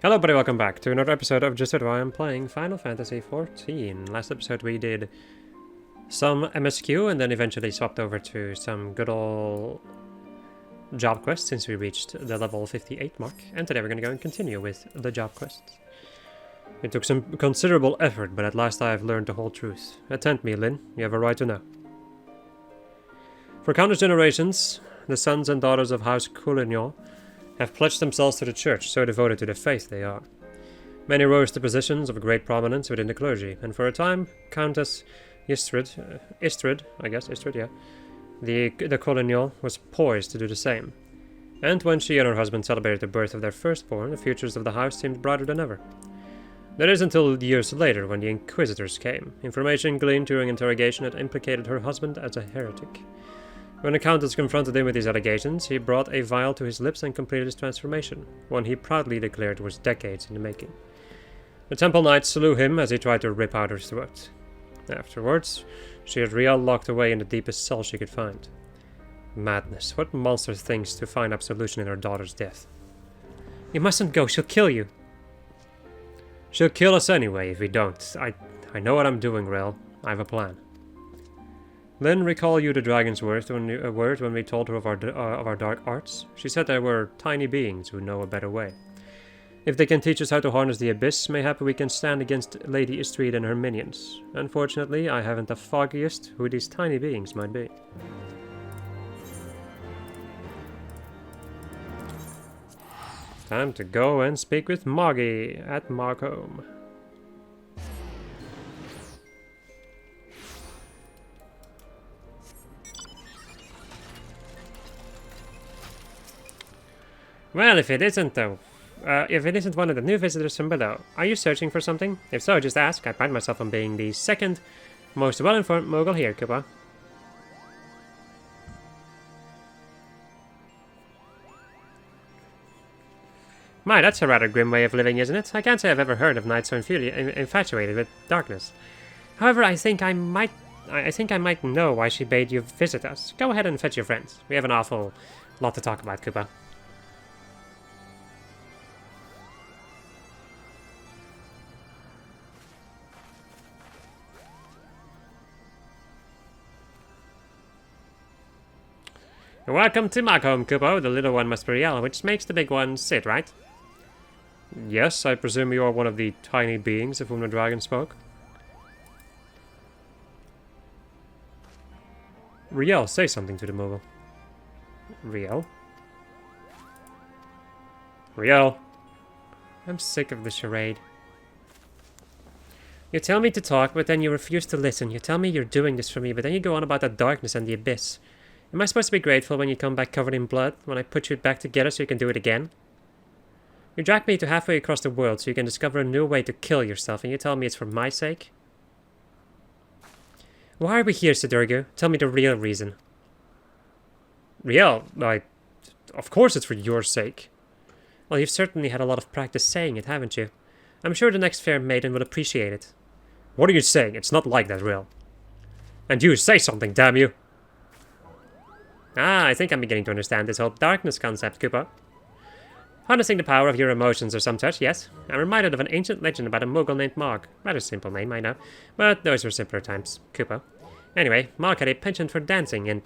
Hello everybody, welcome back to another episode of Just How I am playing Final Fantasy XIV. Last episode we did some MSQ and then eventually swapped over to some good old job quests since we reached the level 58 mark. And today we're going to go and continue with the job quests. It took some considerable effort, but at last I have learned the whole truth. Attend me, Lyn. You have a right to know. For countless generations, the sons and daughters of House Coulignon have pledged themselves to the church, so devoted to the faith they are. Many rose to positions of great prominence within the clergy, and for a time, Countess Istrid, the Coulignon was poised to do the same. And when she and her husband celebrated the birth of their firstborn, the futures of the house seemed brighter than ever. That is until years later, when the Inquisitors came. Information gleaned during interrogation had implicated her husband as a heretic. When the Countess confronted him with these allegations, he brought a vial to his lips and completed his transformation, one he proudly declared was decades in the making. The Temple Knights slew him as he tried to rip out her throat. Afterwards, she had Riel locked away in the deepest cell she could find. Madness. What monster thinks to find absolution in her daughter's death? You mustn't go, she'll kill you. She'll kill us anyway if we don't. I know what I'm doing, Riel. I have a plan. Lyn, recall you the dragon's word when we told her of our dark arts? She said there were tiny beings who know a better way. If they can teach us how to harness the abyss, mayhap we can stand against Lady Istrid and her minions. Unfortunately, I haven't the foggiest who these tiny beings might be. Time to go and speak with Moggy at Markham. Well, if it isn't one of the new visitors from below, are you searching for something? If so, just ask. I pride myself on being the second most well-informed mogul here, Koopa. My, that's a rather grim way of living, isn't it? I can't say I've ever heard of knights so infatuated with darkness. However, I think I might know why she bade you visit us. Go ahead and fetch your friends. We have an awful lot to talk about, Koopa. Welcome to Markham, Koopa. The little one must be Riel, which makes the big one sit, right? Yes, I presume you are one of the tiny beings of whom the dragon spoke. Riel, say something to the mogul. Riel? Riel! I'm sick of the charade. You tell me to talk, but then you refuse to listen. You tell me you're doing this for me, but then you go on about the darkness and the abyss. Am I supposed to be grateful when you come back covered in blood, when I put you back together so you can do it again? You drag me to halfway across the world so you can discover a new way to kill yourself, and you tell me it's for my sake? Why are we here, Sidurgu? Tell me the real reason. Riel, of course it's for your sake. Well, you've certainly had a lot of practice saying it, haven't you? I'm sure the next fair maiden will appreciate it. What are you saying? It's not like that, Riel. And you, say something, damn you! Ah, I think I'm beginning to understand this whole darkness concept, Koopa. Harnessing the power of your emotions or some such, yes. I'm reminded of an ancient legend about a mogul named Mog. Rather simple name, I know. But those were simpler times, Koopa. Anyway, Mog had a penchant for dancing and...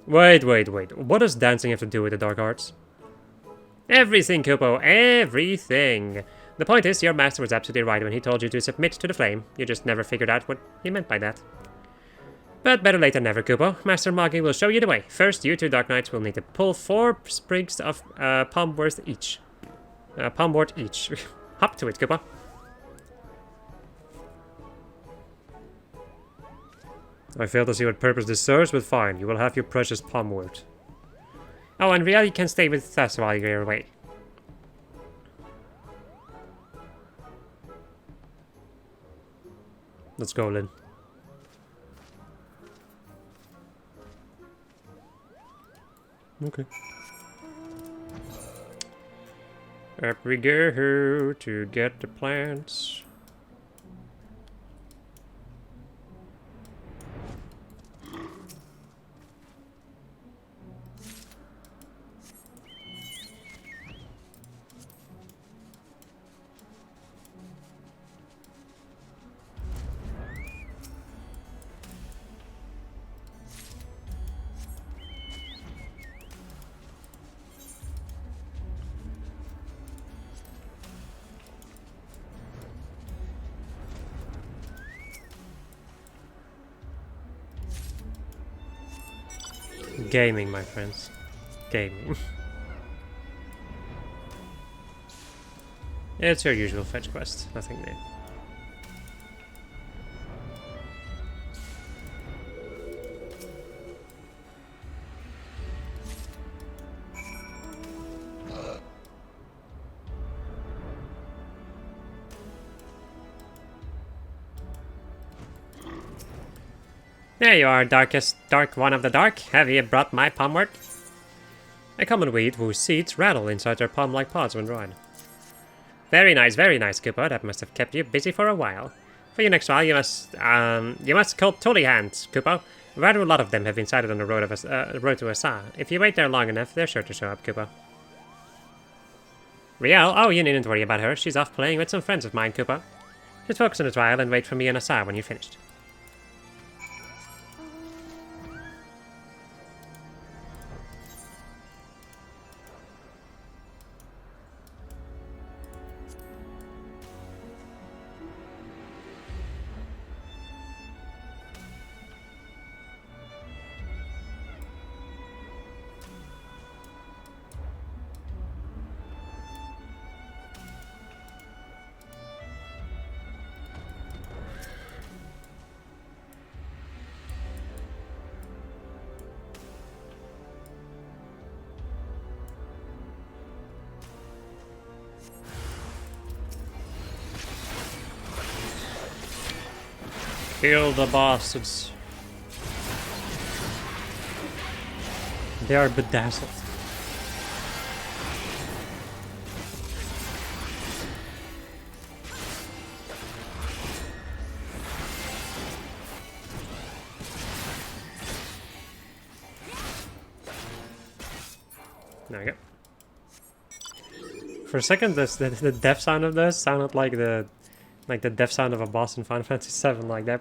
Wait. What does dancing have to do with the dark arts? Everything, Koopa, everything! The point is, your master was absolutely right when he told you to submit to the flame. You just never figured out what he meant by that. But better late than never, Koopa. Master Moggy will show you the way. First, you two Dark Knights will need to pull 4 sprigs of palmwort each. Hop to it, Koopa. I fail to see what purpose this serves, but fine. You will have your precious palmwort. Oh, and Riel, you can stay with us while you're away. Let's go, Lyn. Okay. Up we go to get the plants. Gaming, my friends. Gaming. It's your usual fetch quest, nothing new. There you are, dark one of the dark. Have you brought my palmwort? A common weed whose seeds rattle inside their palm-like pods when dried. Very nice, Koopa. That must have kept you busy for a while. For your next while, you must call Tully hands, Koopa. Rather a lot of them have been sighted on the road to Asa. If you wait there long enough, they're sure to show up, Koopa. Riel? Oh, you needn't worry about her. She's off playing with some friends of mine, Koopa. Just focus on the trial and wait for me and Asa when you're finished. Kill the bastards. They are bedazzled. There we go. For a second, the death sound of this sounded like the death sound of a boss in Final Fantasy VII, like that.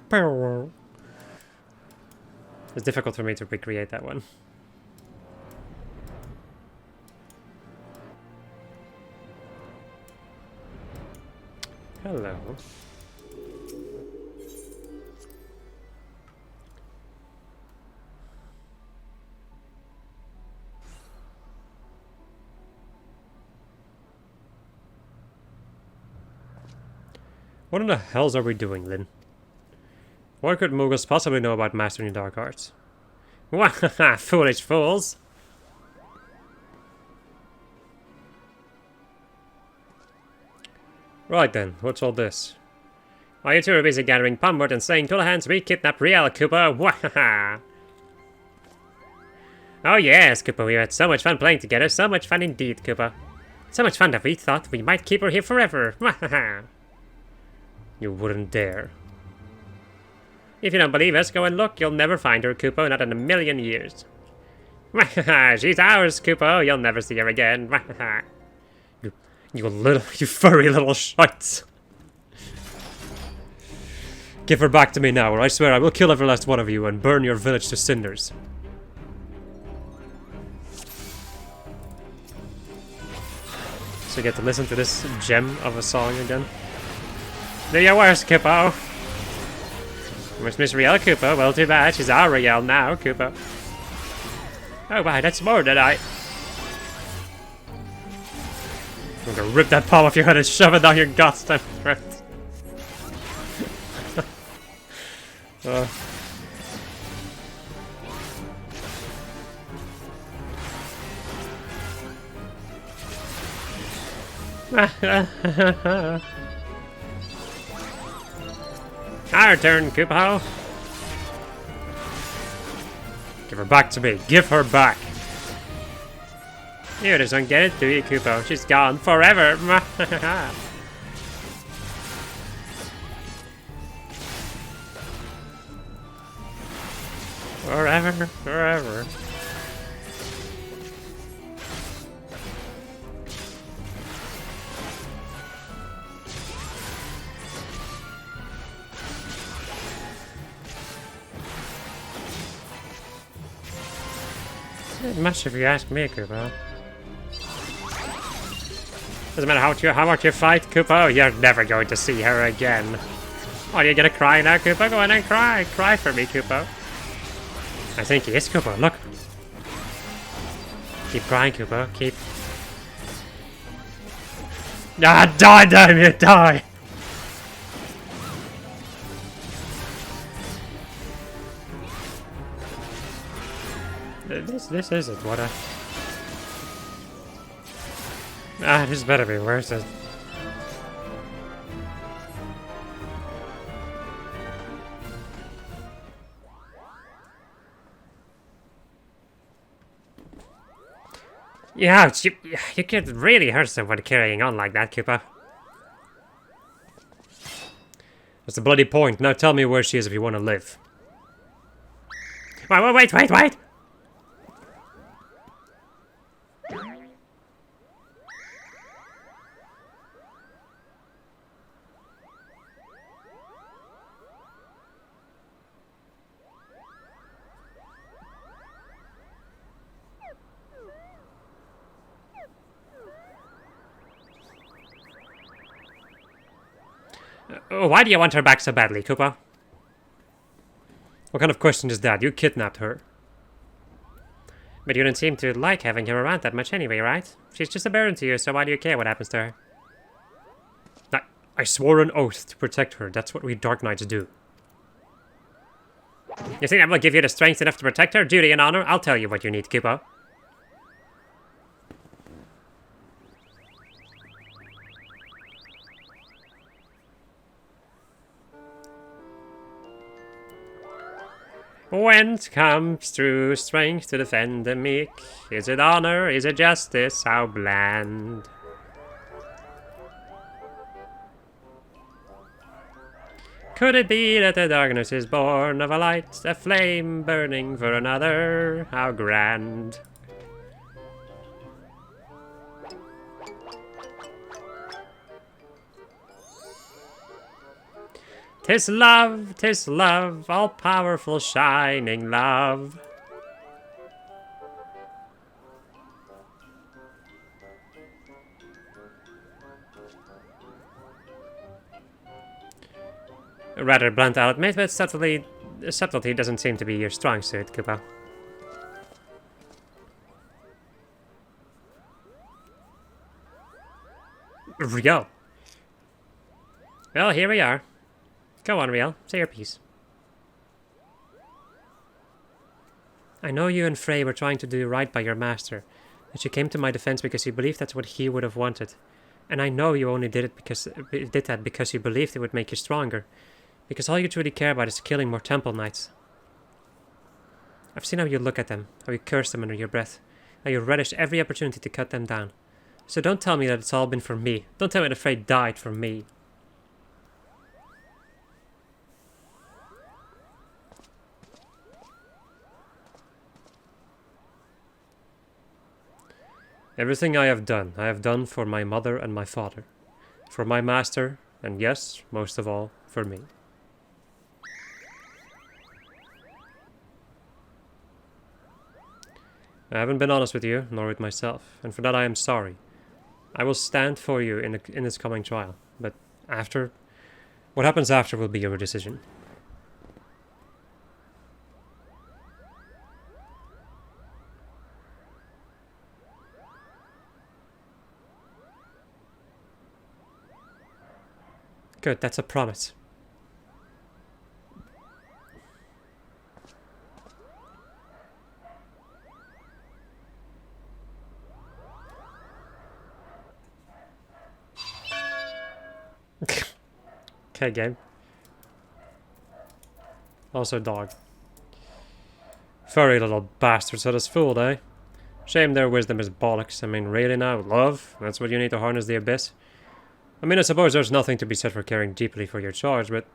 It's difficult for me to recreate that one. Hello. What in the hells are we doing, Lyn? What could Mughals possibly know about mastering dark arts? Wahaha, foolish fools! Right then, what's all this? While you two are busy gathering palmwort and saying Tullahans, we kidnap Riel, Koopa! Wahaha! Oh yes, Koopa, we had so much fun playing together, so much fun indeed, Koopa. So much fun that we thought we might keep her here forever, wahaha! You wouldn't dare. If you don't believe us, go and look. You'll never find her, Koopa, not in a million years. She's ours, Koopa. You'll never see her again. You furry little shites. Give her back to me now, or I swear I will kill every last one of you and burn your village to cinders. So you get to listen to this gem of a song again. Do your worst, Koopa. Where's Miss Riel, Koopa? Well, too bad. She's our Riel now, Koopa. Oh, wow, that's more than I... I'm gonna rip that palm off your head and shove it down your goddamn throat. Our turn, Koopa. Give her back to me. Give her back. You just don't get it, do you, Koopa? She's gone forever. Forever, forever. Not much if you ask me, Koopa. Doesn't matter how much you fight, Koopa, you're never going to see her again. Oh, are you gonna cry now, Koopa? Go on and cry. Cry for me, Koopa. I think he is, Koopa. Look. Keep crying, Koopa. Keep... Ah, die, damn you, die! This isn't what I... Ah, this better be worse. Yeah, you could really hurt someone carrying on like that, Koopa. That's the bloody point. Now tell me where she is if you want to live. Wait! Why do you want her back so badly, Koopa? What kind of question is that? You kidnapped her. But you don't seem to like having her around that much anyway, right? She's just a burden to you, so why do you care what happens to her? I swore an oath to protect her. That's what we Dark Knights do. You think I'm gonna give you the strength enough to protect her? Duty and honor? I'll tell you what you need, Koopa. When it comes through strength to defend the meek, is it honor, is it justice, how bland? Could it be that the darkness is born of a light, a flame burning for another, how grand? 'Tis love, all-powerful shining love. A rather blunt I'll admit, but subtlety doesn't seem to be your strong suit, Koopa. Riel. Well, here we are. Go on, Riel. Say your piece. I know you and Frey were trying to do right by your master, that you came to my defense because you believed that's what he would have wanted. And I know you only did that because you believed it would make you stronger. Because all you truly care about is killing more Temple Knights. I've seen how you look at them, how you curse them under your breath, how you relish every opportunity to cut them down. So don't tell me that it's all been for me. Don't tell me that Frey died for me. Everything I have done for my mother and my father. For my master, and yes, most of all, for me. I haven't been honest with you, nor with myself, and for that I am sorry. I will stand for you in this coming trial, but after... What happens after will be your decision. Good, that's a promise. Okay, game. Also dog. Furry little bastards that is fooled, eh? Shame their wisdom is bollocks. I mean, really now? Love? That's what you need to harness the abyss? I mean, I suppose there's nothing to be said for caring deeply for your charge, but...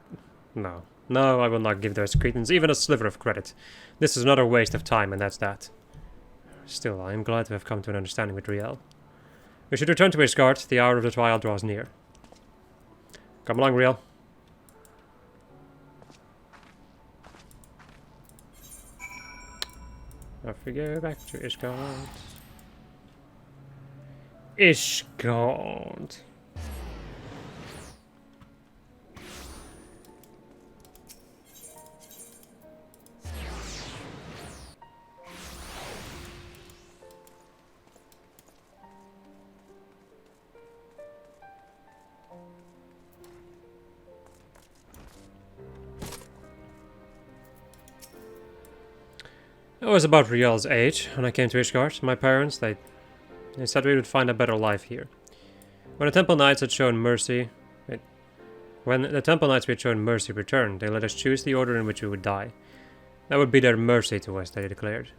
No. No, I will not give those cretins even a sliver of credit. This is another waste of time, and that's that. Still, I am glad to have come to an understanding with Riel. We should return to Heavensward. The hour of the trial draws near. Come along, Riel. Off we go back to Heavensward. Heavensward. I was about Riel's age when I came to Ishgard. My parents, they said we would find a better life here. When the Temple Knights had shown mercy... Wait. When the Temple Knights we had shown mercy returned, they let us choose the order in which we would die. That would be their mercy to us, they declared.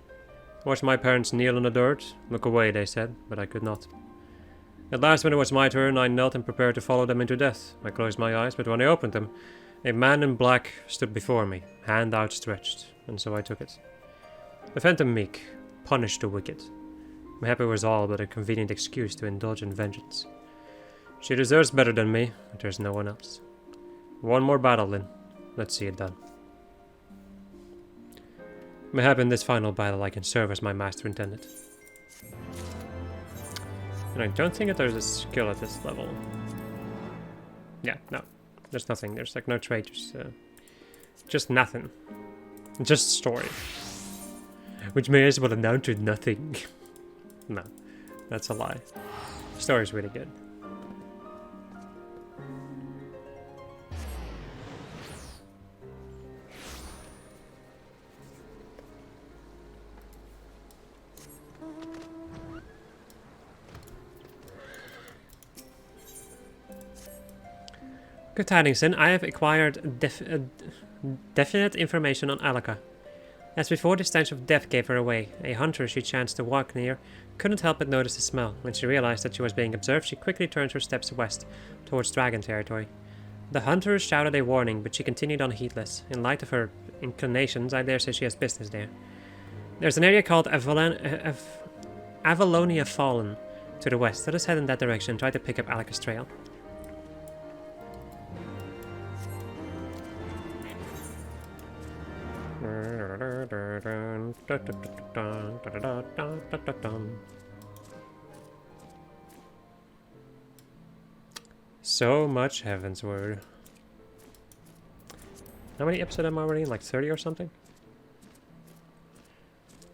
I watched my parents kneel in the dirt. Look away, they said, but I could not. At last, when it was my turn, I knelt and prepared to follow them into death. I closed my eyes, but when I opened them, a man in black stood before me, hand outstretched, and so I took it. Defend the meek, punish the wicked. My happy was all but a convenient excuse to indulge in vengeance. She deserves better than me, but there's no one else. One more battle, then. Let's see it done. Mayhap in this final battle I can serve as my master intended. And I don't think that there's a skill at this level. Yeah, no. There's nothing. There's like no trait. Just nothing. Just story. Which may as well amount to nothing. No, that's a lie. Story's really good. Good tidings, then. I have acquired definite information on Alaka. As before, the stench of death gave her away. A hunter she chanced to walk near couldn't help but notice the smell. When she realized that she was being observed, she quickly turned her steps west, towards dragon territory. The hunter shouted a warning, but she continued on heedless. In light of her inclinations, I dare say she has business there. There's an area called Avalonia Fallen to the west. Let us head in that direction and try to pick up Alaka's trail. So much Heavensward. How many episodes am I already in? Like 30 or something?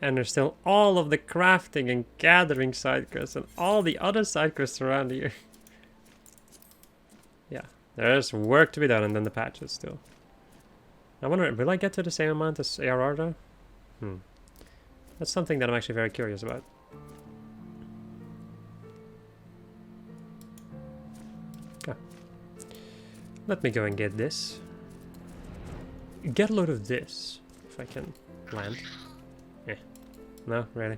And there's still all of the crafting and gathering side quests and all the other side quests around here. Yeah, there's work to be done and then the patches still. I wonder, will I get to the same amount as ARR though? That's something that I'm actually very curious about. Ah. Let me go and get this. Get a load of this, if I can land. Yeah. No, really.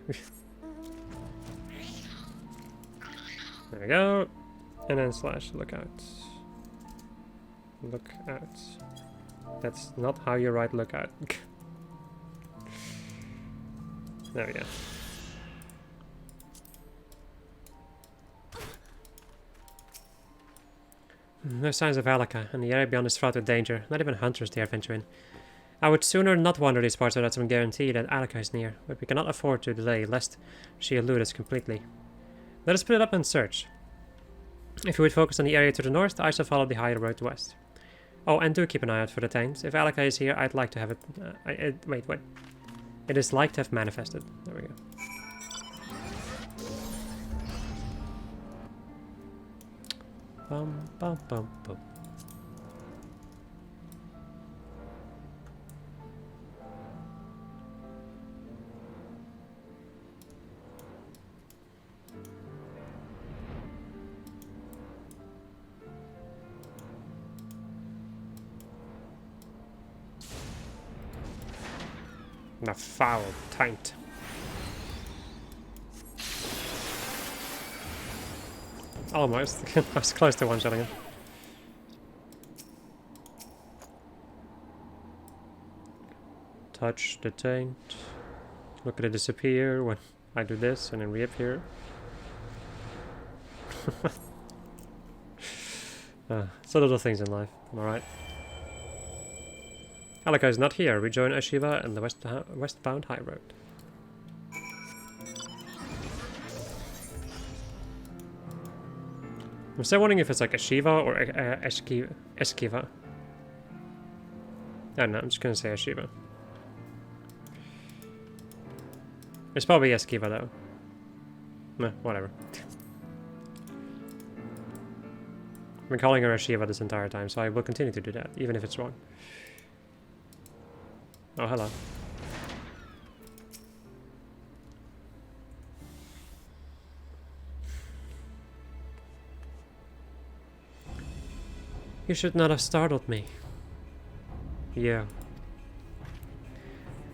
There we go. And then slash lookout. Lookout. That's not how you write lookout. There we go. No signs of Alaka, and the area beyond is fraught with danger. Not even hunters dare venture in. I would sooner not wander these parts without some guarantee that Alaka is near, but we cannot afford to delay, lest she elude us completely. Let us split up and search. If you would focus on the area to the north, I shall follow the higher road west. Oh, and do keep an eye out for the taints. If Alaka is here, I'd like to have it... wait. It is like to have manifested. There we go. Bum, bum, bum, bum. The foul taint. Almost. I was close to one-shotting it. Touch the taint. Look at it disappear when I do this and then reappear. It's the little things in life, am I right? Alaka is not here. Rejoin Ashiva and the westbound high road. I'm still wondering if it's like Ashiva or Eskiva. I don't know, I'm just gonna say Ashiva. It's probably Eskiva though. Nah, whatever. I've been calling her Ashiva this entire time, so I will continue to do that, even if it's wrong. Oh, hello. You should not have startled me. Yeah.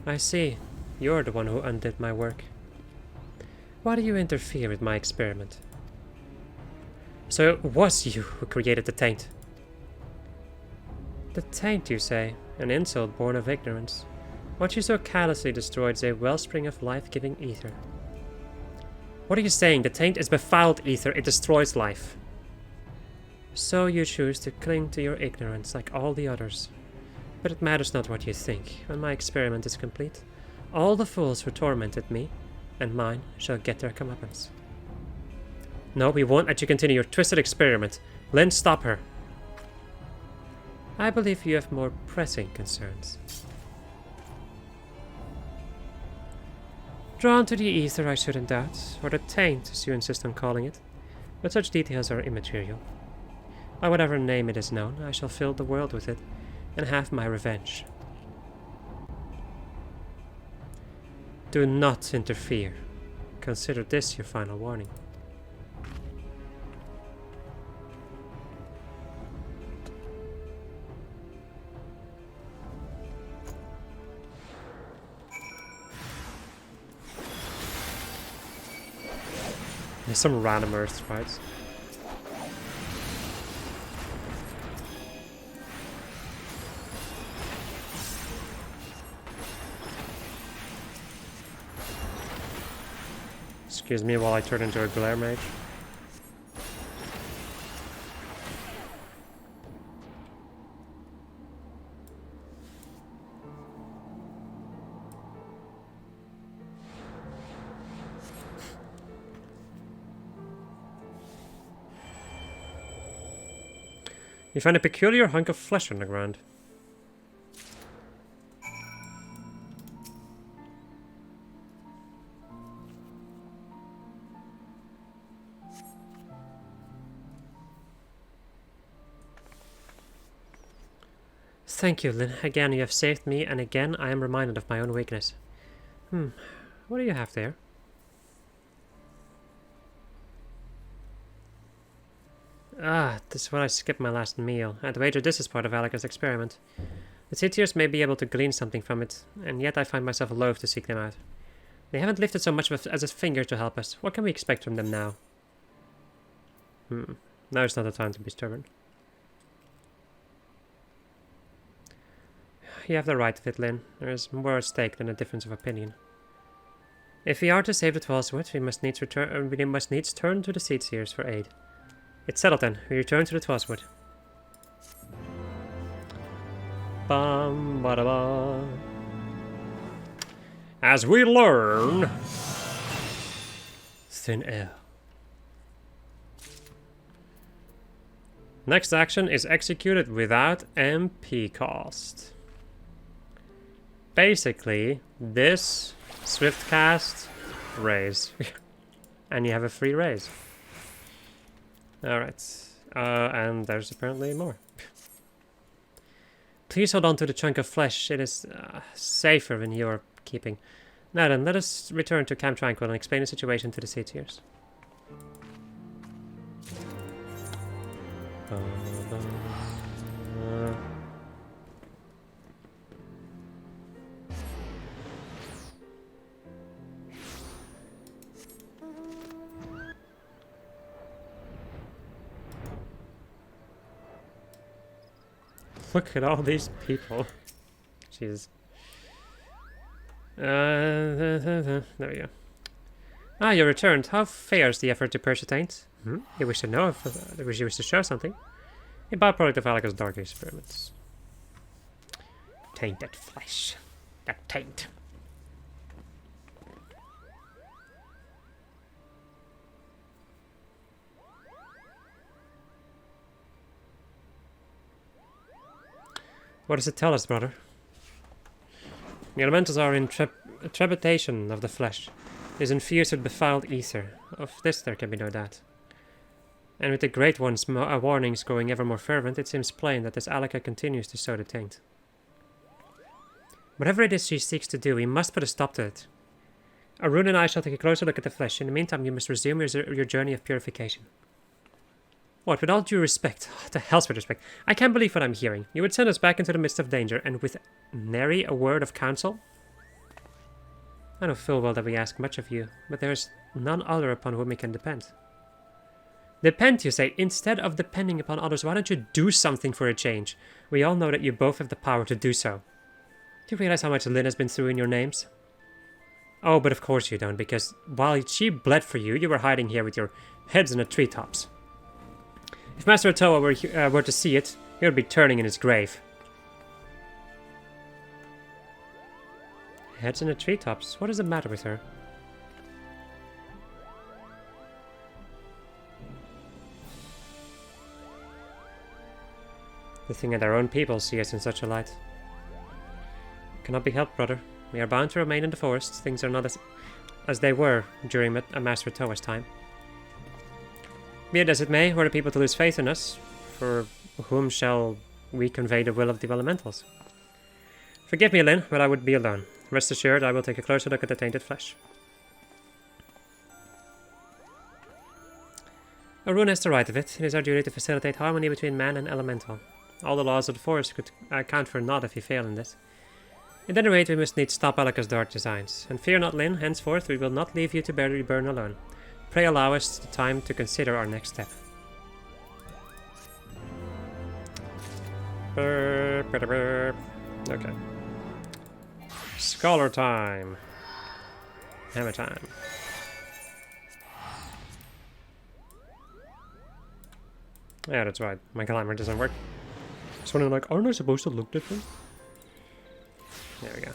I see. You're the one who undid my work. Why do you interfere with my experiment? So it was you who created the taint. The taint, you say? An insult born of ignorance. What you so callously destroyed is a wellspring of life-giving ether. What are you saying? The taint is befouled ether. It destroys life. So you choose to cling to your ignorance like all the others. But it matters not what you think. When my experiment is complete, all the fools who tormented me and mine shall get their comeuppance. No, we won't let you continue your twisted experiment. Lynn, stop her. I believe you have more pressing concerns. Drawn to the ether, I shouldn't doubt, or the taint, as you insist on calling it. But such details are immaterial. By whatever name it is known, I shall fill the world with it, and have my revenge. Do not interfere. Consider this your final warning. There's some random earth sprites. Excuse me while I turn into a glare mage. You find a peculiar hunk of flesh on the ground. Thank you, Lynn. Again, you have saved me, and again I am reminded of my own weakness. What do you have there? Ah, this is when I skipped my last meal. I'd wager this is part of Alika's experiment. The Citiers may be able to glean something from it, and yet I find myself loath to seek them out. They haven't lifted so much as a finger to help us. What can we expect from them now? Now is not the time to be stubborn. You have the right of it, Lynn. There is more at stake than a difference of opinion. If we are to save the Twelvewood, we must needs turn to the Seedseers for aid. It's settled then. We return to the Twelvewood. Bum ba da ba. As we learn, thin air. Next action is executed without MP cost. Basically, this swift cast, raise, and you have a free raise. Alright, and there's apparently more. Please hold on to the chunk of flesh, it is safer in your keeping. Now then, let us return to Camp Tranquil and explain the situation to the Seedseers. Look at all these people. Jesus. There we go. Ah, you returned. How fares the effort to purge the taint? You wish to know if you wish to show something. A byproduct of Alika's dark experiments. Tainted flesh. That taint. What does it tell us, brother? The elementals are in trepidation of the flesh. It is infused with befouled ether. Of this there can be no doubt. And with the Great One's warnings growing ever more fervent, it seems plain that this Alika continues to sow the taint. Whatever it is she seeks to do, we must put a stop to it. Arun and I shall take a closer look at the flesh. In the meantime, you must resume your journey of purification. What, with all due respect, what the hell's with respect? I can't believe what I'm hearing. You would send us back into the midst of danger, and with nary a word of counsel? I know full well that we ask much of you, but there is none other upon whom we can depend. Depend, you say? Instead of depending upon others, why don't you do something for a change? We all know that you both have the power to do so. Do you realize how much Lynn has been through in your names? Oh, but of course you don't, because while she bled for you, you were hiding here with your heads in the treetops. If Master Otoa were to see it, he would be turning in his grave. Heads in the treetops? What is the matter with her? The thing that our own people see us in such a light. Cannot be helped, brother. We are bound to remain in the forest. Things are not as they were during Master Toa's time. Be it as it may, were the people to lose faith in us, for whom shall we convey the will of the elementals? Forgive me, Lynn, but I would be alone. Rest assured, I will take a closer look at the tainted flesh. Arun has the right of it. It is our duty to facilitate harmony between man and elemental. All the laws of the forest could account for naught if we fail in this. At any rate, we must needs stop Alaka's dark designs. And fear not, Lynn, henceforth we will not leave you to barely burn alone. Pray allow us the time to consider our next step. Okay. Scholar time. Hammer time. Yeah, that's right. My climber doesn't work. Just wondering, like, aren't I supposed to look different? There we go.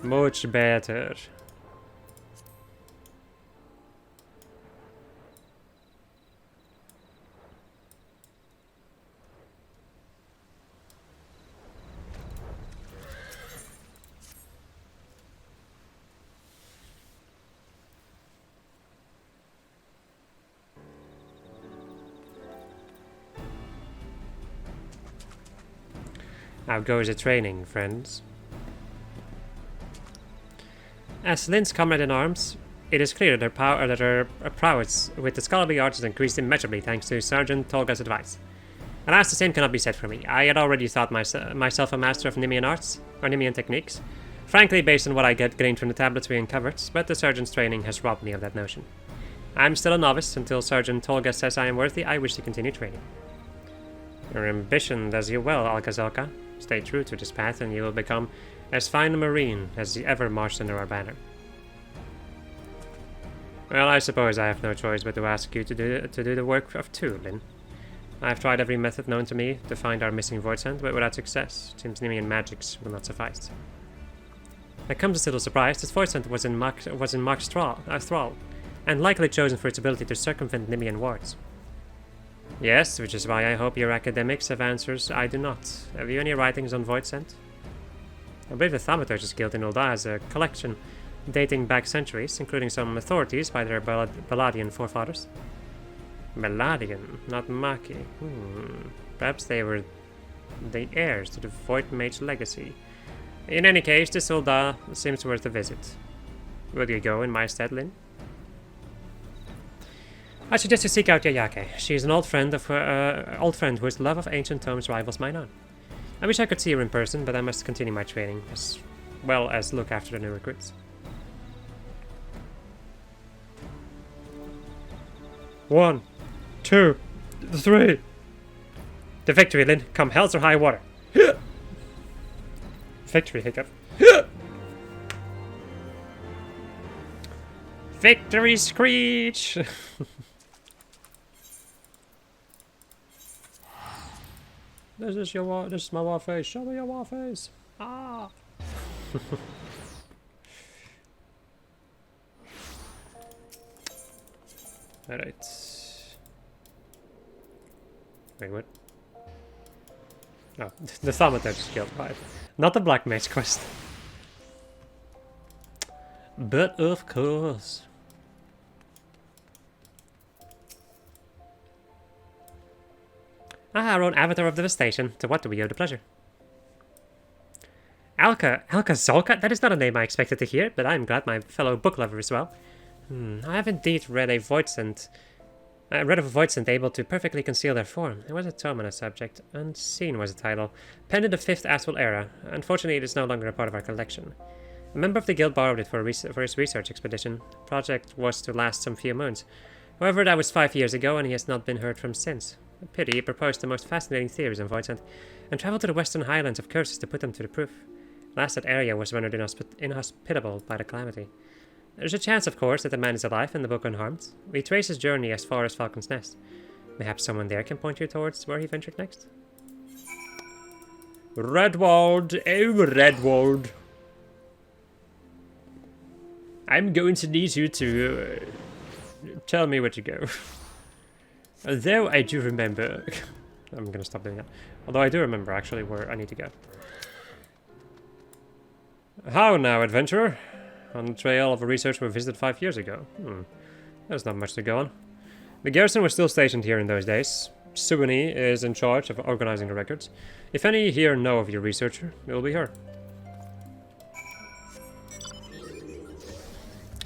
Much better. How goes the training, friends? As Lynn's comrade in arms, it is clear that her prowess with the scholarly arts has increased immeasurably thanks to Sergeant Tolga's advice. Alas, the same cannot be said for me. I had already thought myself a master of Nemean arts, or Nemean techniques, frankly based on what I gleaned from the tablets we uncovered, but the Sergeant's training has robbed me of that notion. I'm still a novice. Until Sergeant Tolga says I am worthy, I wish to continue training. Your ambition does you well, Alka-Zelka. Stay true to this path and you will become as fine a marine as ever marched under our banner. Well, I suppose I have no choice but to ask you to do the work of two, Lynn. I have tried every method known to me to find our missing void scent, but without success. It seems Nemean magics will not suffice. I come as little surprise. This void scent was in Mark's thrall, and likely chosen for its ability to circumvent Nemean wards. Yes, which is why I hope your academics have answers I do not. Have you any writings on void scent? I believe the Thaumaturge's Guild in Ul'dah has a collection dating back centuries, including some authorities by their Baladian forefathers. Baladian, not Maki. Perhaps they were the heirs to the Void Mage legacy. In any case, this Ul'dah seems worth a visit. Will you go in my stead, Lynn? I suggest you seek out Yayake. She is an old friend whose love of ancient tomes rivals mine own. I wish I could see her in person, but I must continue my training, as well as look after the new recruits. 1, 2, 3. The victory, Lynn. Come hell's or high water. Victory, hiccup. Victory screech! This is my war face. Show me your war face. Ah! Alright. Wait, what? Oh, the Thaumaturge's Guild, right. Not the Black Mage quest. But of course. Our own Avatar of Devastation. To what do we owe the pleasure? Alka-Zelka? That is not a name I expected to hear, but I am glad my fellow book lover is well. I have indeed read a void scent I read of a voidsent able to perfectly conceal their form. There was a tome on a subject. Unseen was the title. Penned in the 5th Astral Era. Unfortunately, it is no longer a part of our collection. A member of the guild borrowed it for his research expedition. The project was to last some few moons. However, that was 5 years ago, and he has not been heard from since. A pity. He proposed the most fascinating theories on voidsent, and traveled to the western highlands of Curses to put them to the proof. Last, that area was rendered inhospitable by the calamity. There's a chance, of course, that the man is alive and the book unharmed. We trace his journey as far as Falcon's Nest. Perhaps someone there can point you towards where he ventured next? Redwald! Oh, Redwald! I'm going to need you to tell me where to go. Although I do remember... I'm gonna stop doing that. Although I do remember, actually, where I need to go. How now, adventurer? On the trail of a research we visited 5 years ago. There's not much to go on. The garrison was still stationed here in those days. Suwani is in charge of organizing the records. If any here know of your researcher, it will be her.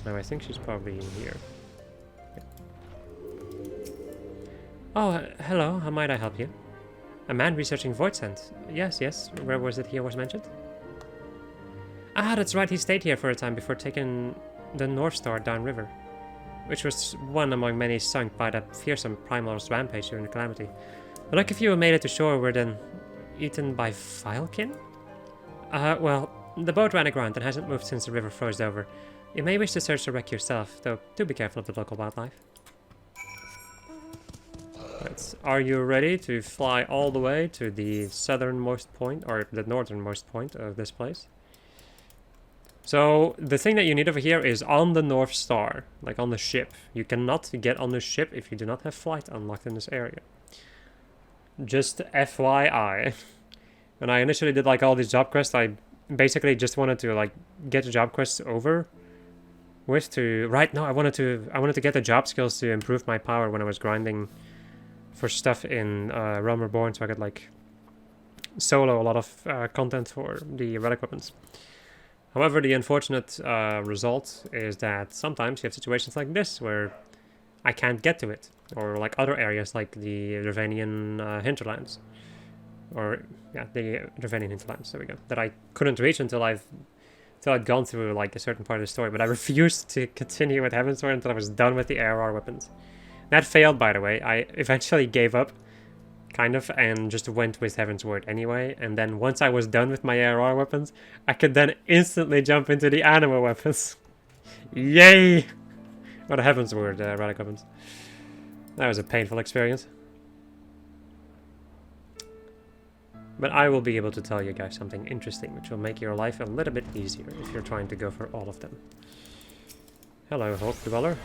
Now I think she's probably in here. Oh, hello, how might I help you? A man researching voidsent. Yes, where was it here was mentioned? Ah, that's right, he stayed here for a time before taking the North Star downriver, which was one among many sunk by that fearsome primal's rampage during the calamity. The lucky few who made it to shore were then eaten by Filekin? Well, the boat ran aground and hasn't moved since the river froze over. You may wish to search the wreck yourself, though do be careful of the local wildlife. Are you ready to fly all the way to the southernmost point, or the northernmost point of this place? So, the thing that you need over here is on the North Star, like on the ship. You cannot get on the ship if you do not have flight unlocked in this area. Just FYI. When I initially did like all these job quests, I basically just wanted to like get the job quests over with to... I wanted to get the job skills to improve my power when I was grinding for stuff in Realm Reborn, so I could like solo a lot of content for the relic weapons. However, the unfortunate result is that sometimes you have situations like this where I can't get to it, or like other areas like the Ravanian hinterlands, or yeah, the Ravanian hinterlands. There we go. That I couldn't reach until I'd gone through like a certain part of the story, but I refused to continue with Heavensward until I was done with the ARR weapons. That failed, by the way. I eventually gave up, kind of, and just went with Heavensward anyway. And then once I was done with my ARR weapons, I could then instantly jump into the animal weapons. Yay! Or the Heavensward relic weapons. That was a painful experience. But I will be able to tell you guys something interesting, which will make your life a little bit easier if you're trying to go for all of them. Hello, Hulk Dweller.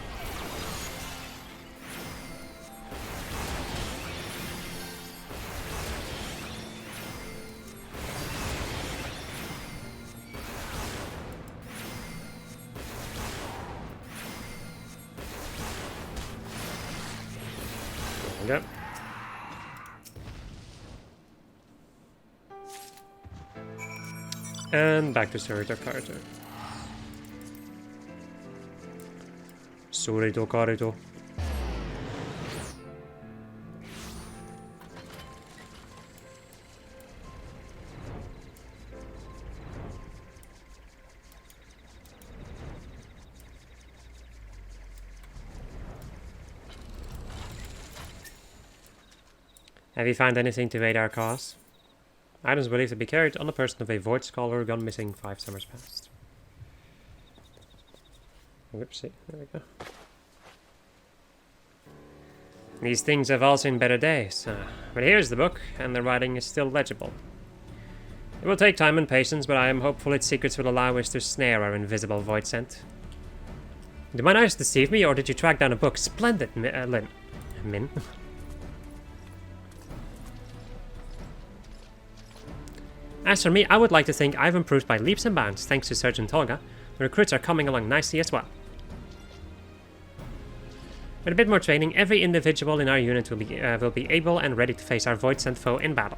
Yep. And back to Surito Karito. Surito Karito. Have you found anything to aid our cause? Items believed to be carried on the person of a Void Scholar gone missing 5 summers past. Whoopsie, there we go. These things have all seen better days, but here's the book, and the writing is still legible. It will take time and patience, but I am hopeful its secrets will allow us to snare our invisible voidsent. Did my eyes deceive me, or did you track down a book? Splendid, Min. As for me, I would like to think I've improved by leaps and bounds thanks to Sergeant Tolga. The recruits are coming along nicely as well. With a bit more training, every individual in our unit will be able and ready to face our voidsent foe in battle.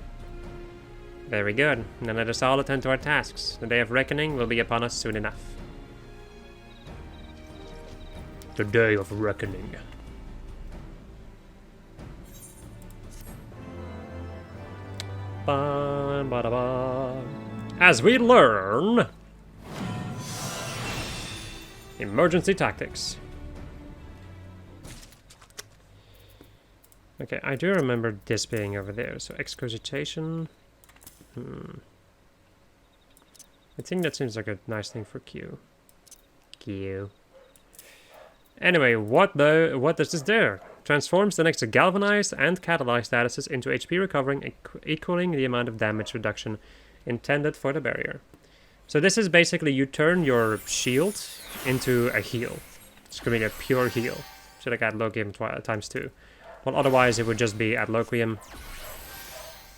Very good. Then let us all attend to our tasks. The day of reckoning will be upon us soon enough. The day of reckoning. As we learn... Emergency tactics. Okay, I do remember this being over there. So excogitation. I think that seems like a nice thing for Q. Q. Anyway, what does this do? Transforms the next to galvanize and catalyze statuses into HP recovering, equaling the amount of damage reduction intended for the barrier. So this is basically you turn your shield into a heal. It's going to be a pure heal. Should I add Loquium times 2. Well, otherwise it would just be at Loquium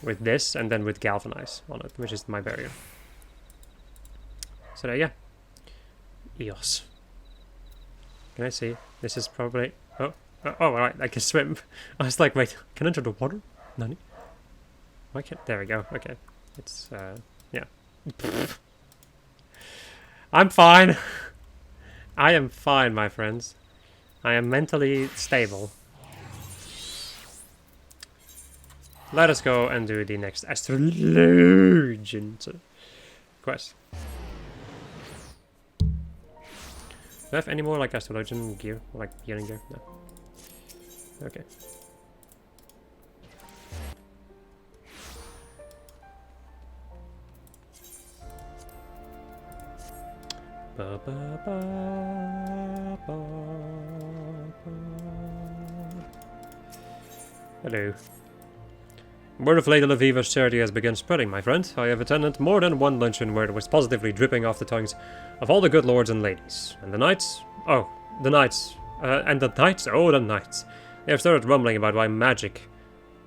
with this and then with Galvanize on it, which is my barrier. So there, yeah. Eos. Can I see? This is probably... Oh, right, I can swim. I was like, wait, can I enter the water? Nani? Why can't... There we go, okay. It's, yeah. I'm fine. I am fine, my friends. I am mentally stable. Let us go and do the next astrologian quest. Do I have any more like astrologian gear? Like healing gear? No. Okay. Ba, ba, ba, ba, ba. Hello. Word of Lady Laviva's charity has begun spreading, my friend. I have attended more than one luncheon where it was positively dripping off the tongues of all the good lords and ladies. And the knights? Oh, the knights. And the knights? Oh, the knights. They have started rumbling about why magic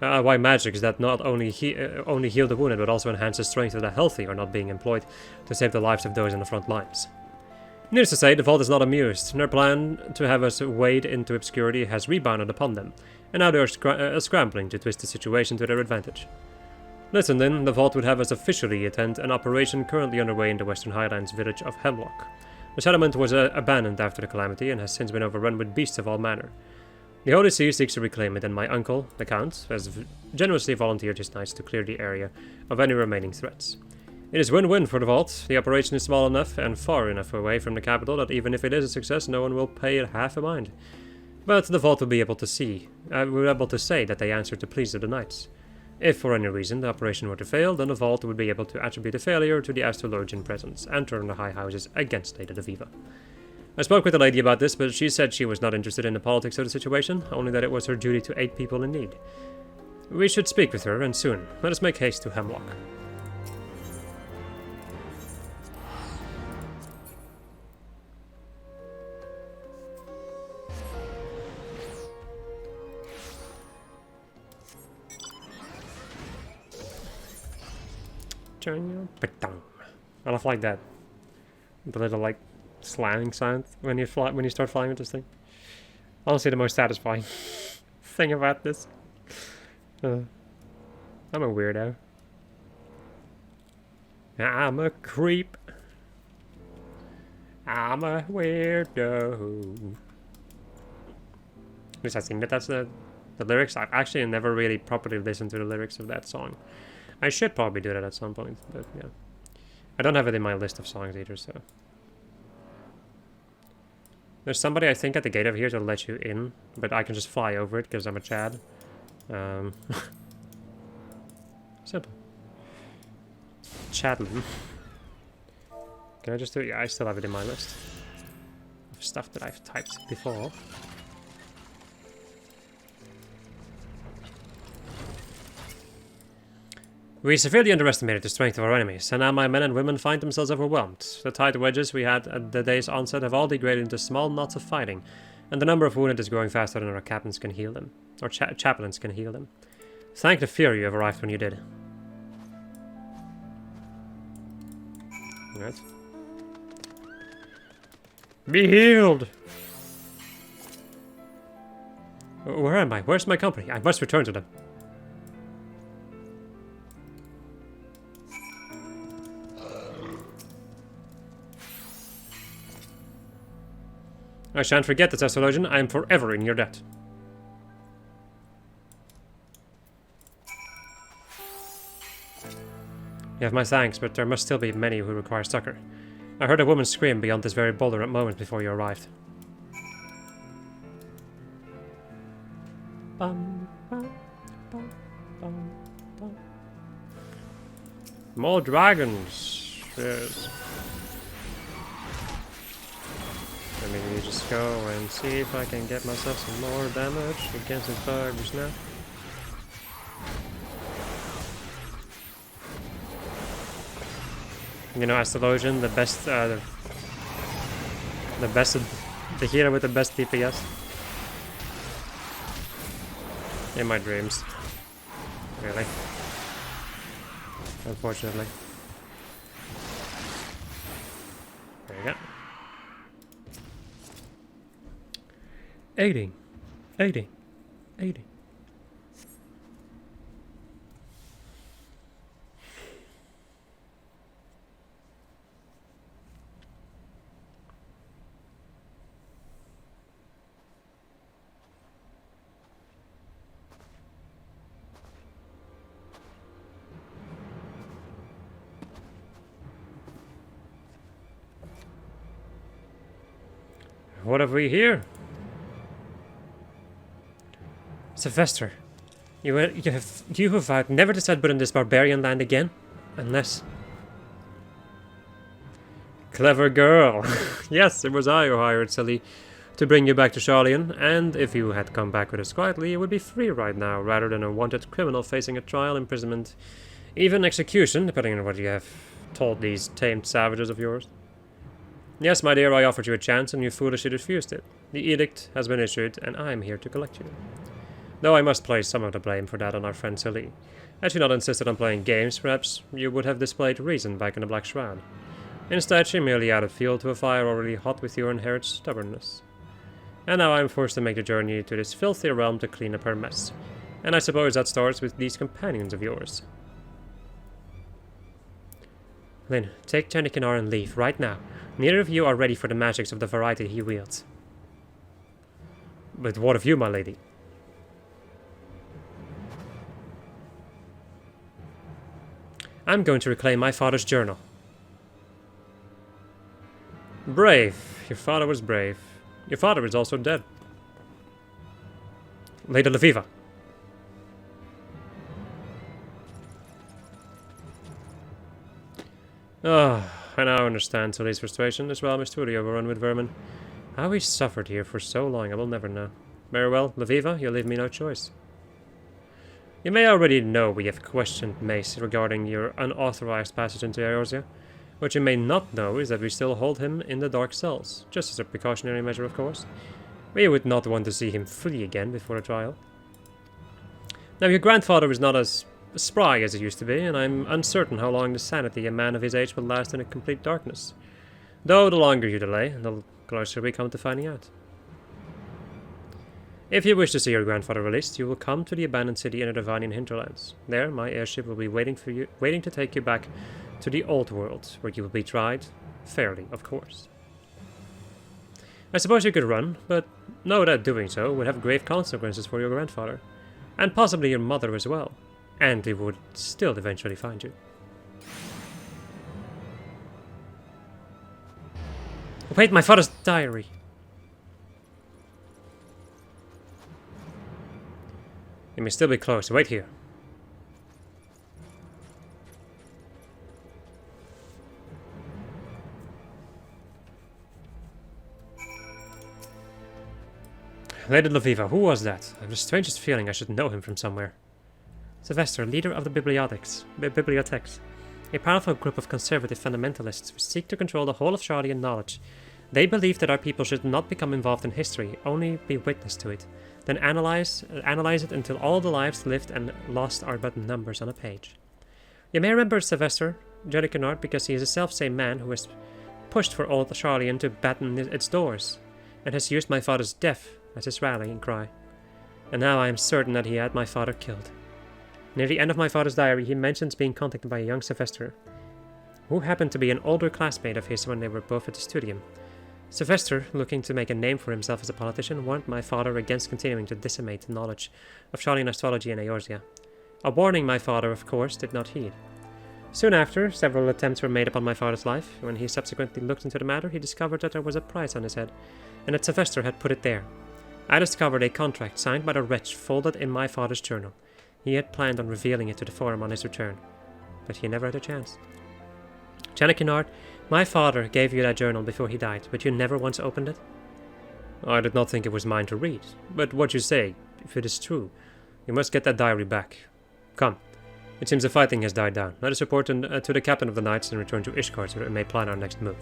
is that not only heal the wounded, but also enhance the strength of the healthy are not being employed to save the lives of those in the front lines. Needless to say, the Vault is not amused. Their plan to have us wade into obscurity has rebounded upon them, and now they are scrambling to twist the situation to their advantage. Listen then, the Vault would have us officially attend an operation currently underway in the Western Highlands village of Hemlock. The settlement was abandoned after the calamity and has since been overrun with beasts of all manner. The Holy See seeks to reclaim it, and my uncle, the Count, has generously volunteered his knights to clear the area of any remaining threats. It is win-win for the Vault. The operation is small enough and far enough away from the capital that even if it is a success, no one will pay it half a mind. But the Vault will be able to say that they answered the pleas of the knights. If for any reason the operation were to fail, then the Vault would be able to attribute the failure to the astrologian presence and turn the high houses against Lady Laviva. I spoke with the lady about this, but she said she was not interested in the politics of the situation, only that it was her duty to aid people in need. We should speak with her, and soon. Let us make haste to Hemlock. I love like that. The little like slamming sound when you start flying with this thing. Honestly, the most satisfying thing about this. I'm a weirdo. I'm a creep. I'm a weirdo. At least I think that's the lyrics. I've actually never really properly listened to the lyrics of that song. I should probably do that at some point, but yeah. I don't have it in my list of songs either, so... There's somebody, I think, at the gate over here to let you in, but I can just fly over it because I'm a Chad. Simple. Chadlin. Can I just do it? Yeah, I still have it in my list of stuff that I've typed before. We severely underestimated the strength of our enemies, and now my men and women find themselves overwhelmed. The tight wedges we had at the day's onset have all degraded into small knots of fighting, and the number of wounded is growing faster than our captains can heal them, or chaplains can heal them. Thank the fear you have arrived when you did. Alright. Be healed! Where am I? Where's my company? I must return to them. I shan't forget this, astrologian. I am forever in your debt. You have my thanks, but there must still be many who require succor. I heard a woman scream beyond this very boulder at moments before you arrived. Bum, bum, bum, bum, bum. More dragons! Yes. Let me just go and see if I can get myself some more damage against his bugs now. You know, Astrologian, the hero with the best DPS. In my dreams. Really. Unfortunately. There you go. 80. 80. 80. What have we here? Sylvester, you have vowed never to set foot in this barbarian land again, unless... Clever girl! Yes, it was I who hired Sully to bring you back to Charlian, and if you had come back with us quietly, you would be free right now, rather than a wanted criminal facing a trial, imprisonment, even execution, depending on what you have told these tamed savages of yours. Yes, my dear, I offered you a chance, and you foolishly refused it. The edict has been issued, and I am here to collect you. Though I must place some of the blame for that on our friend Sully. Had she not insisted on playing games, perhaps you would have displayed reason back in the Black Shroud. Instead, she merely added fuel to a fire already hot with your inherent stubbornness. And now I am forced to make the journey to this filthy realm to clean up her mess. And I suppose that starts with these companions of yours. Lynn, take Janikinar and leave, right now. Neither of you are ready for the magics of the variety he wields. But what of you, my lady? I'm going to reclaim my father's journal. Brave. Your father was brave. Your father is also dead. Lady Leviva. Ah, I now understand Sully's frustration, as well as to the overrun with vermin. How he suffered here for so long, I will never know. Very well, Leviva, you leave me no choice. You may already know we have questioned Mace regarding your unauthorized passage into Eorzea. What you may not know is that we still hold him in the dark cells, just as a precautionary measure, of course. We would not want to see him flee again before the trial. Now, your grandfather is not as spry as he used to be, and I'm uncertain how long the sanity a man of his age will last in a complete darkness. Though the longer you delay, the closer we come to finding out. If you wish to see your grandfather released, you will come to the abandoned city in the Divanian hinterlands. There, my airship will be waiting to take you back to the old world, where you will be tried, fairly, of course. I suppose you could run, but know that doing so would have grave consequences for your grandfather, and possibly your mother as well, and they would still eventually find you. Wait, my father's diary! You may still be close. Wait here. Lady Leviva, who was that? I have the strangest feeling I should know him from somewhere. Sylvester, leader of the Bibliotheques, a powerful group of conservative fundamentalists who seek to control the whole of Charlian knowledge. They believe that our people should not become involved in history, only be witness to it, then analyze it until all the lives lived and lost are but numbers on a page. You may remember Sylvester Jedikinard because he is a self-same man who has pushed for old Charlian to batten its doors, and has used my father's death as his rallying cry. And now I am certain that he had my father killed. Near the end of my father's diary, he mentions being contacted by a young Sylvester, who happened to be an older classmate of his when they were both at the studium. Sylvester, looking to make a name for himself as a politician, warned my father against continuing to disseminate the knowledge of Charlian astrology in Eorzea. A warning my father, of course, did not heed. Soon after, several attempts were made upon my father's life. When he subsequently looked into the matter, he discovered that there was a price on his head, and that Sylvester had put it there. I discovered a contract signed by the wretch folded in my father's journal. He had planned on revealing it to the forum on his return, but he never had a chance. Janet Kennard, my father gave you that journal before he died, but you never once opened it? I did not think it was mine to read, but what you say, if it is true, you must get that diary back. Come. It seems the fighting has died down. Let us report to the captain of the knights and return to Ishgard so that we may plan our next move.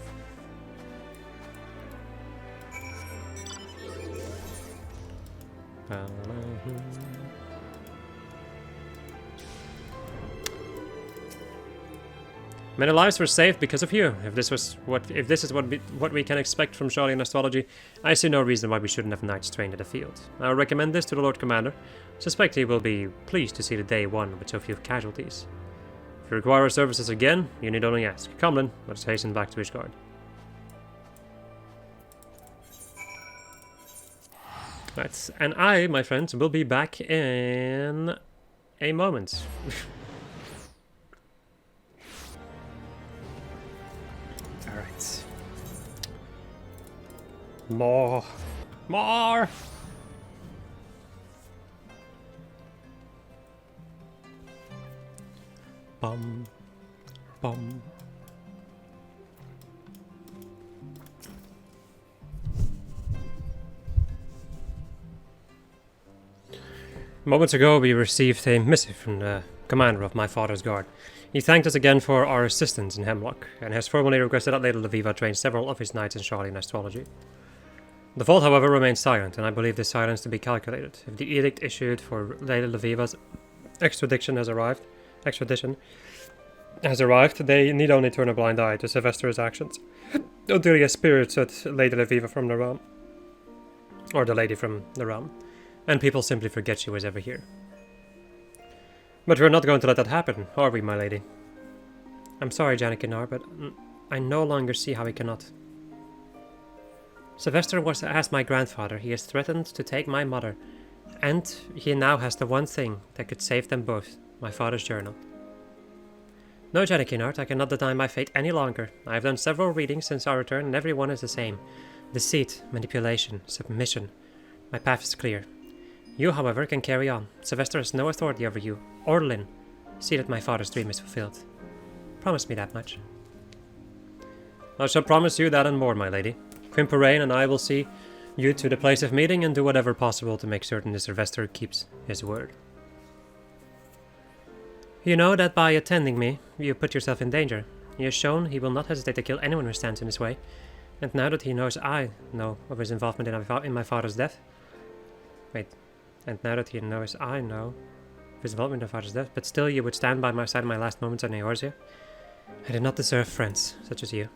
Many lives were saved because of you. If this is what we can expect from Charlian astrology, I see no reason why we shouldn't have knights trained in the field. I will recommend this to the Lord Commander. Suspect he will be pleased to see the day won with so few casualties. If you require our services again, you need only ask. Come then, let us hasten back to Ishgard. Right, and I, my friends, will be back in a moment. Alright. More! Bum. Moments ago, we received a missive from the commander of my father's guard. He thanked us again for our assistance in Hemlock, and has formally requested that Lady Lviva train several of his knights in Charlian astrology. The vault, however, remains silent, and I believe this silence to be calculated. If the edict issued for Lady Lviva's extradition has arrived, they need only turn a blind eye to Sylvester's actions until he has spirited Lady Lviva from the realm. Or the lady from the realm. And people simply forget she was ever here. But we're not going to let that happen, are we, my lady? I'm sorry, Janet Kennard, but I no longer see how we cannot. Sylvester was as my grandfather. He has threatened to take my mother, and he now has the one thing that could save them both, my father's journal. No, Janet Kennard, I cannot deny my fate any longer. I have done several readings since our return, and every one is the same. Deceit, manipulation, submission. My path is clear. You, however, can carry on. Sylvester has no authority over you, or Lynn. See that my father's dream is fulfilled. Promise me that much. I shall promise you that and more, my lady. Quimperane and I will see you to the place of meeting and do whatever possible to make certain that Sylvester keeps his word. You know that by attending me, you put yourself in danger. He has shown he will not hesitate to kill anyone who stands in his way. And now that he knows I know of his involvement in my father's death... Wait... And now that he knows I know of his involvement in my father's death, but still you would stand by my side in my last moments on Eorzea? I did not deserve friends such as you.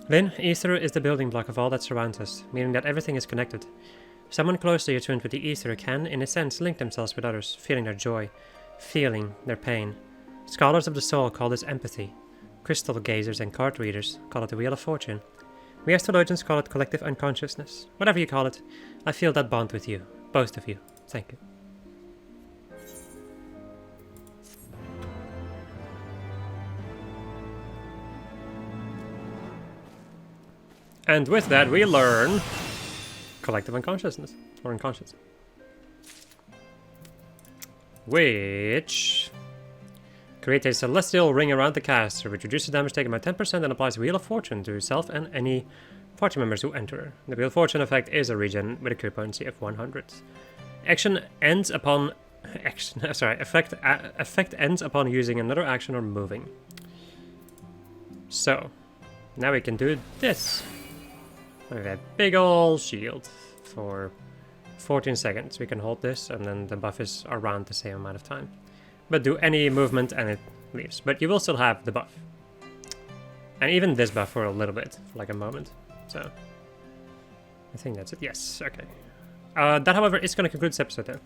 Lynn, Aether is the building block of all that surrounds us, meaning that everything is connected. Someone closely attuned with the Aether can, in a sense, link themselves with others, feeling their joy, feeling their pain. Scholars of the soul call this empathy. Crystal gazers and card readers call it the Wheel of Fortune. We astrologians call it collective unconsciousness. Whatever you call it, I feel that bond with you. Both of you. Thank you. And with that, we learn collective unconsciousness, or unconscious. Which creates a celestial ring around the caster, which reduces damage taken by 10% and applies Wheel of Fortune to yourself and any party members who enter. The Wheel of Fortune effect is a regen with a crit potency of 100. Effect ends upon using another action or moving. So, now we can do this. With a big ol' shield for 14 seconds. We can hold this and then the buff is around the same amount of time. But do any movement and it leaves. But you will still have the buff. And even this buff for a little bit, for like a moment. So, I think that's it. Yes, okay. That, however, is going to conclude this episode then.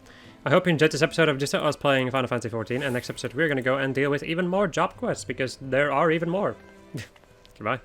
I hope you enjoyed this episode of just us playing Final Fantasy XIV. And next episode we're going to go and deal with even more job quests, because there are even more. Goodbye.